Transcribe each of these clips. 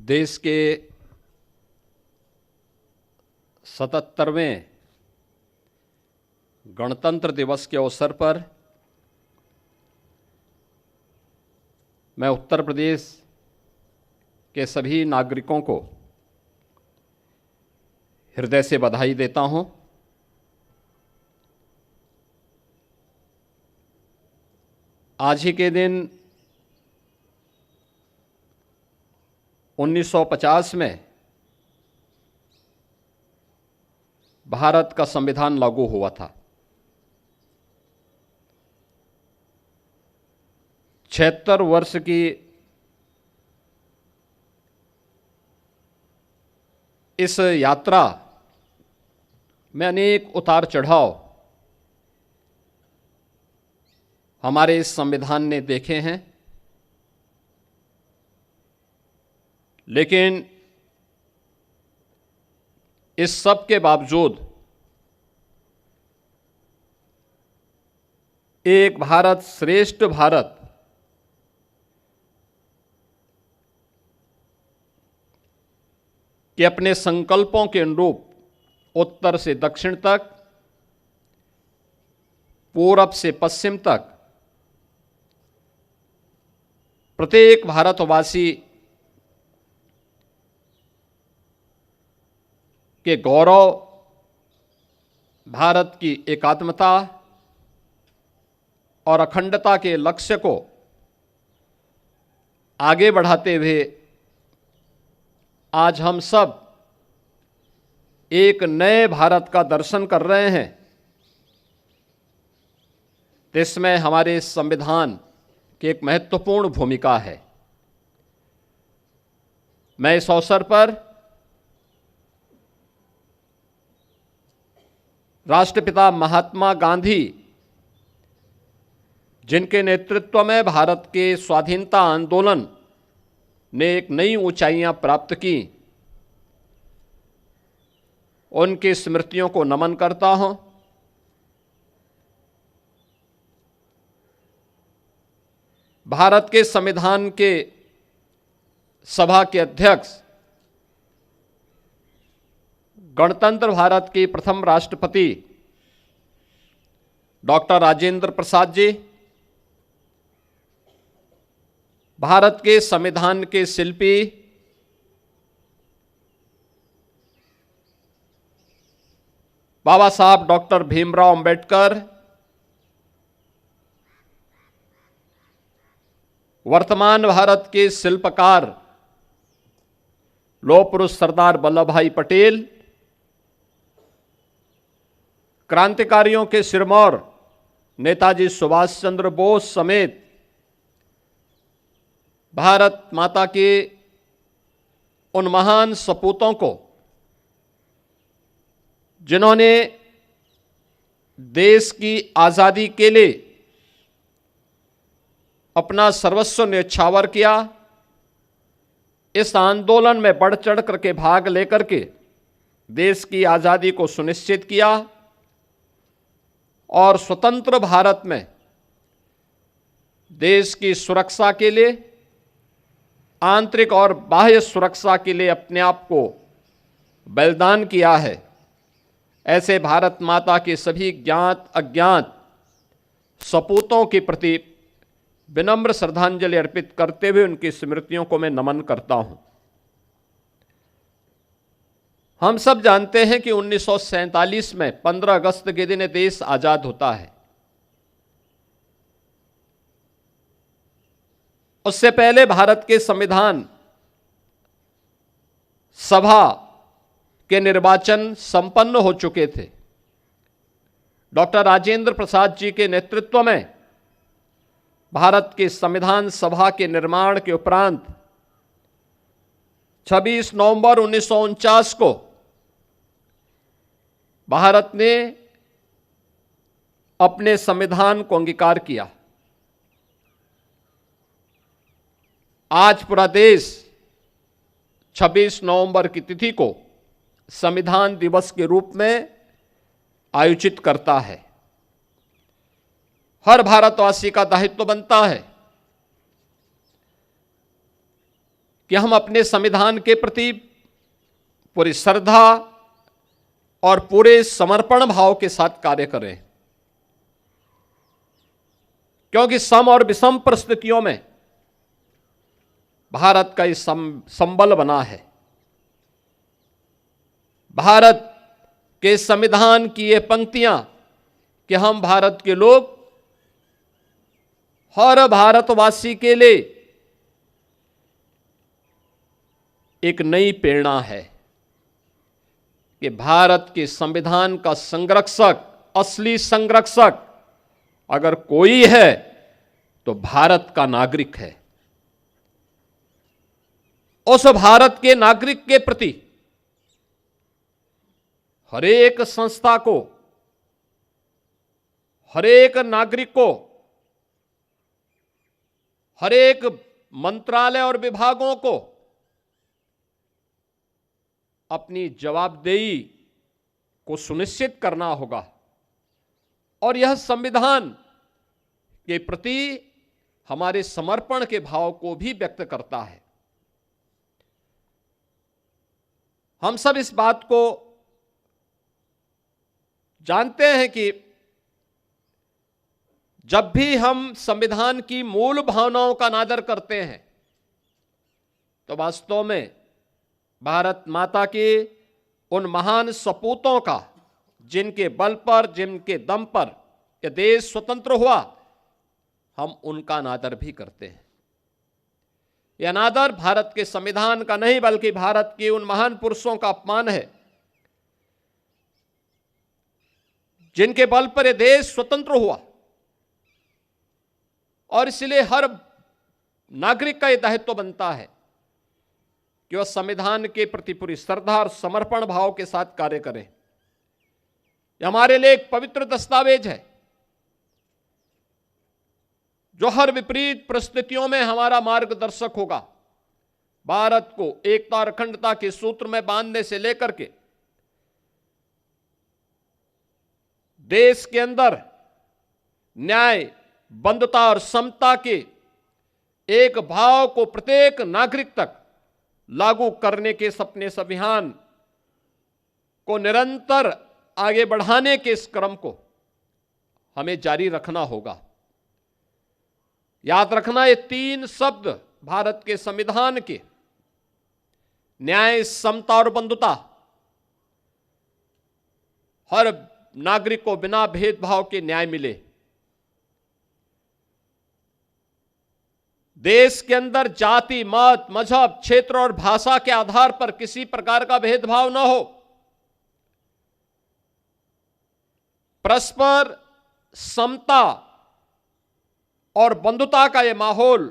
देश के 77वें गणतंत्र दिवस के अवसर पर मैं उत्तर प्रदेश के सभी नागरिकों को हृदय से बधाई देता हूं। आज ही के दिन 1950 में भारत का संविधान लागू हुआ था। 76 वर्ष की इस यात्रा में अनेक उतार चढ़ाव हमारे इस संविधान ने देखे हैं, लेकिन इस सब के बावजूद एक भारत श्रेष्ठ भारत के अपने संकल्पों के अनुरूप उत्तर से दक्षिण तक, पूरब से पश्चिम तक प्रत्येक भारतवासी के गौरव, भारत की एकात्मता और अखंडता के लक्ष्य को आगे बढ़ाते हुए आज हम सब एक नए भारत का दर्शन कर रहे हैं। इसमें हमारे संविधान की एक महत्वपूर्ण भूमिका है। मैं इस अवसर पर राष्ट्रपिता महात्मा गांधी, जिनके नेतृत्व में भारत के स्वाधीनता आंदोलन ने एक नई ऊंचाइयां प्राप्त की, उनकी स्मृतियों को नमन करता हूं। भारत के संविधान के सभा के अध्यक्ष, गणतंत्र भारत के प्रथम राष्ट्रपति डॉक्टर राजेंद्र प्रसाद जी, भारत के संविधान के शिल्पी बाबा साहब डॉक्टर भीमराव अंबेडकर, वर्तमान भारत के शिल्पकार लौह पुरुष सरदार वल्लभ भाई पटेल, क्रांतिकारियों के सिरमौर नेताजी सुभाष चंद्र बोस समेत भारत माता के उन महान सपूतों को, जिन्होंने देश की आज़ादी के लिए अपना सर्वस्व न्यौछावर किया, इस आंदोलन में बढ़ चढ़ करके भाग लेकर के देश की आज़ादी को सुनिश्चित किया और स्वतंत्र भारत में देश की सुरक्षा के लिए, आंतरिक और बाह्य सुरक्षा के लिए अपने आप को बलिदान किया है। ऐसे भारत माता के सभी ज्ञात अज्ञात सपूतों के प्रति विनम्र श्रद्धांजलि अर्पित करते हुए उनकी स्मृतियों को मैं नमन करता हूं। हम सब जानते हैं कि 1947 में 15 अगस्त के दिन देश आजाद होता है। उससे पहले भारत के संविधान सभा के निर्वाचन संपन्न हो चुके थे। डॉक्टर राजेंद्र प्रसाद जी के नेतृत्व में भारत के संविधान सभा के निर्माण के उपरांत 26 नवंबर 1949 को भारत ने अपने संविधान को अंगीकार किया। आज पूरा देश 26 नवंबर की तिथि को संविधान दिवस के रूप में आयोजित करता है। हर भारतवासी का दायित्व बनता है कि हम अपने संविधान के प्रति पूरी श्रद्धा और पूरे समर्पण भाव के साथ कार्य करें, क्योंकि सम और विषम परिस्थितियों में भारत का ये संबल बना है। भारत के संविधान की ये पंक्तियां कि हम भारत के लोग, हर भारतवासी के लिए एक नई प्रेरणा है कि भारत के संविधान का संरक्षक, असली संरक्षक अगर कोई है तो भारत का नागरिक है। उस भारत के नागरिक के प्रति हरेक संस्था को, हरेक नागरिक को, हरेक मंत्रालय और विभागों को अपनी जवाबदेही को सुनिश्चित करना होगा और यह संविधान के प्रति हमारे समर्पण के भाव को भी व्यक्त करता है। हम सब इस बात को जानते हैं कि जब भी हम संविधान की मूल भावनाओं का अनादर करते हैं तो वास्तव में भारत माता के उन महान सपूतों का, जिनके बल पर, जिनके दम पर यह देश स्वतंत्र हुआ, हम उनका अनादर भी करते हैं। यह अनादर भारत के संविधान का नहीं बल्कि भारत के उन महान पुरुषों का अपमान है जिनके बल पर यह देश स्वतंत्र हुआ। और इसलिए हर नागरिक का यह दायित्व बनता है कि वह संविधान के प्रति पूरी श्रद्धा और समर्पण भाव के साथ कार्य करें। यह हमारे लिए एक पवित्र दस्तावेज है जो हर विपरीत परिस्थितियों में हमारा मार्गदर्शक होगा। भारत को एकता और अखंडता के सूत्र में बांधने से लेकर के देश के अंदर न्याय, बंधुता और समता के एक भाव को प्रत्येक नागरिक तक लागू करने के सपने, इस अभियान को निरंतर आगे बढ़ाने के इस क्रम को हमें जारी रखना होगा। याद रखना, ये तीन शब्द भारत के संविधान के, न्याय, समता और बंधुता, हर नागरिक को बिना भेदभाव के न्याय मिले, देश के अंदर जाति, मत, मजहब, क्षेत्र और भाषा के आधार पर किसी प्रकार का भेदभाव न हो, परस्पर समता और बंधुता का यह माहौल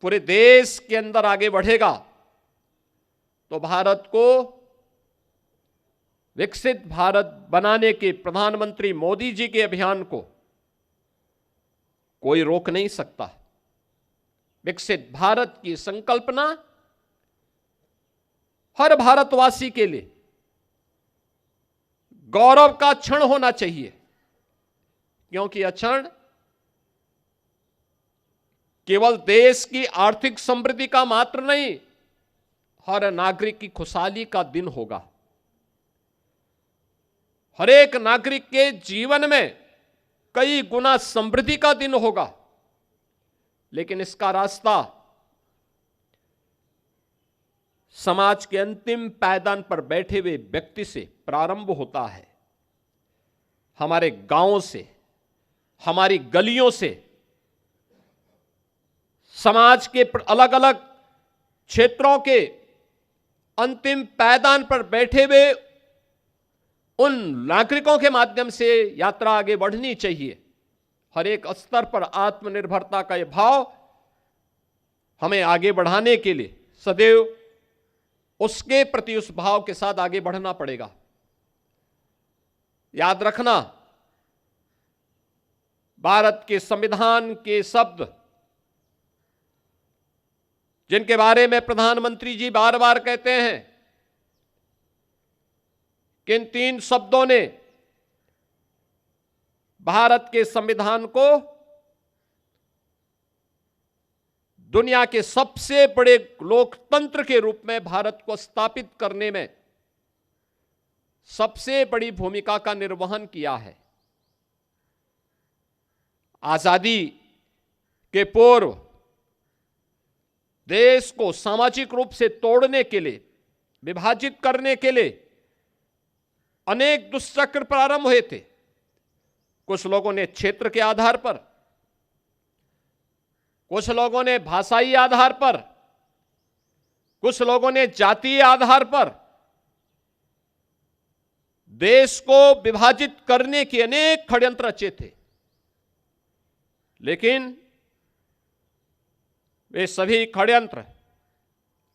पूरे देश के अंदर आगे बढ़ेगा तो भारत को विकसित भारत बनाने के प्रधानमंत्री मोदी जी के अभियान को कोई रोक नहीं सकता। विकसित भारत की संकल्पना हर भारतवासी के लिए गौरव का क्षण होना चाहिए, क्योंकि यह क्षण केवल देश की आर्थिक समृद्धि का मात्र नहीं, हर नागरिक की खुशहाली का दिन होगा। हर एक नागरिक के जीवन में कई गुना समृद्धि का दिन होगा, लेकिन इसका रास्ता समाज के अंतिम पायदान पर बैठे हुए व्यक्ति से प्रारंभ होता है। हमारे गांवों से, हमारी गलियों से, समाज के अलग अलग क्षेत्रों के अंतिम पायदान पर बैठे हुए उन नागरिकों के माध्यम से यात्रा आगे बढ़नी चाहिए। हर एक स्तर पर आत्मनिर्भरता का यह भाव हमें आगे बढ़ाने के लिए सदैव उसके प्रति, उस भाव के साथ आगे बढ़ना पड़ेगा। याद रखना, भारत के संविधान के शब्द जिनके बारे में प्रधानमंत्री जी बार बार कहते हैं कि इन तीन शब्दों ने भारत के संविधान को दुनिया के सबसे बड़े लोकतंत्र के रूप में भारत को स्थापित करने में सबसे बड़ी भूमिका का निर्वहन किया है। आजादी के पूर्व देश को सामाजिक रूप से तोड़ने के लिए, विभाजित करने के लिए अनेक दुष्चक्र प्रारंभ हुए थे। कुछ लोगों ने क्षेत्र के आधार पर, कुछ लोगों ने भाषाई आधार पर, कुछ लोगों ने जातीय आधार पर देश को विभाजित करने के अनेक षड्यंत्र रचे थे, लेकिन वे सभी षड्यंत्र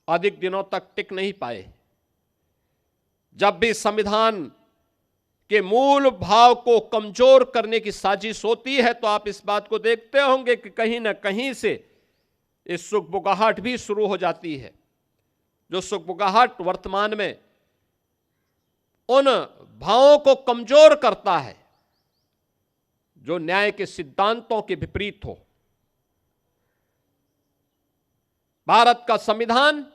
अधिक दिनों तक टिक नहीं पाए। जब भी संविधान के मूल भाव को कमजोर करने की साजिश होती है तो आप इस बात को देखते होंगे कि कहीं ना कहीं से इस सुगबुगाहट भी शुरू हो जाती है, जो सुगबुगाहट वर्तमान में उन भावों को कमजोर करता है जो न्याय के सिद्धांतों के विपरीत हो। भारत का संविधान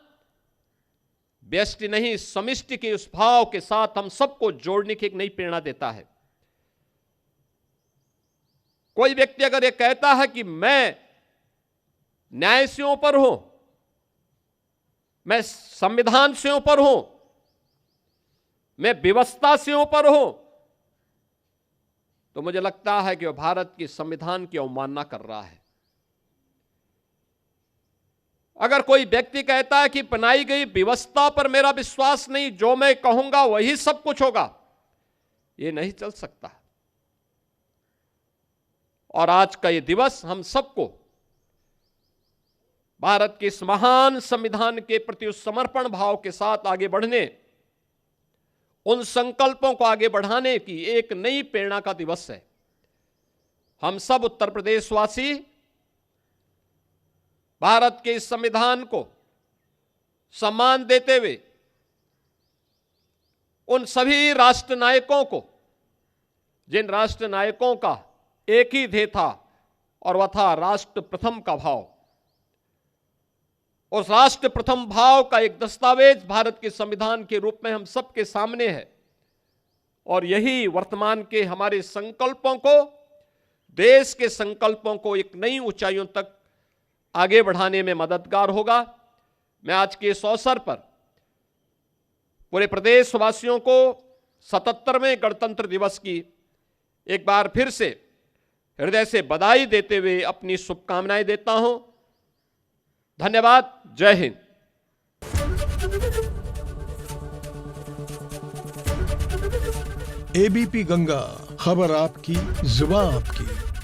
व्यष्टि नहीं, समिष्टि के उस भाव के साथ हम सबको जोड़ने की एक नई प्रेरणा देता है। कोई व्यक्ति अगर यह कहता है कि मैं न्याय से ऊपर हूं, मैं संविधान से ऊपर हूं, मैं व्यवस्था से ऊपर हूं, तो मुझे लगता है कि वह भारत की संविधान की अवमानना कर रहा है। अगर कोई व्यक्ति कहता है कि बनाई गई व्यवस्था पर मेरा विश्वास नहीं, जो मैं कहूंगा वही सब कुछ होगा, यह नहीं चल सकता। और आज का यह दिवस हम सबको भारत के इस महान संविधान के प्रति उस समर्पण भाव के साथ आगे बढ़ने, उन संकल्पों को आगे बढ़ाने की एक नई प्रेरणा का दिवस है। हम सब उत्तर प्रदेशवासी भारत के इस संविधान को सम्मान देते हुए उन सभी राष्ट्र नायकों को, जिन राष्ट्र नायकों का एक ही ध्येय था और वह था राष्ट्र प्रथम का भाव, उस राष्ट्र प्रथम भाव का एक दस्तावेज भारत के संविधान के रूप में हम सबके सामने है। और यही वर्तमान के हमारे संकल्पों को, देश के संकल्पों को एक नई ऊंचाइयों तक आगे बढ़ाने में मददगार होगा। मैं आज के इस अवसर पर पूरे प्रदेशवासियों को 77वें गणतंत्र दिवस की एक बार फिर से हृदय से बधाई देते हुए अपनी शुभकामनाएं देता हूं। धन्यवाद। जय हिंद। एबीपी गंगा, खबर आपकी, जुबान आपकी।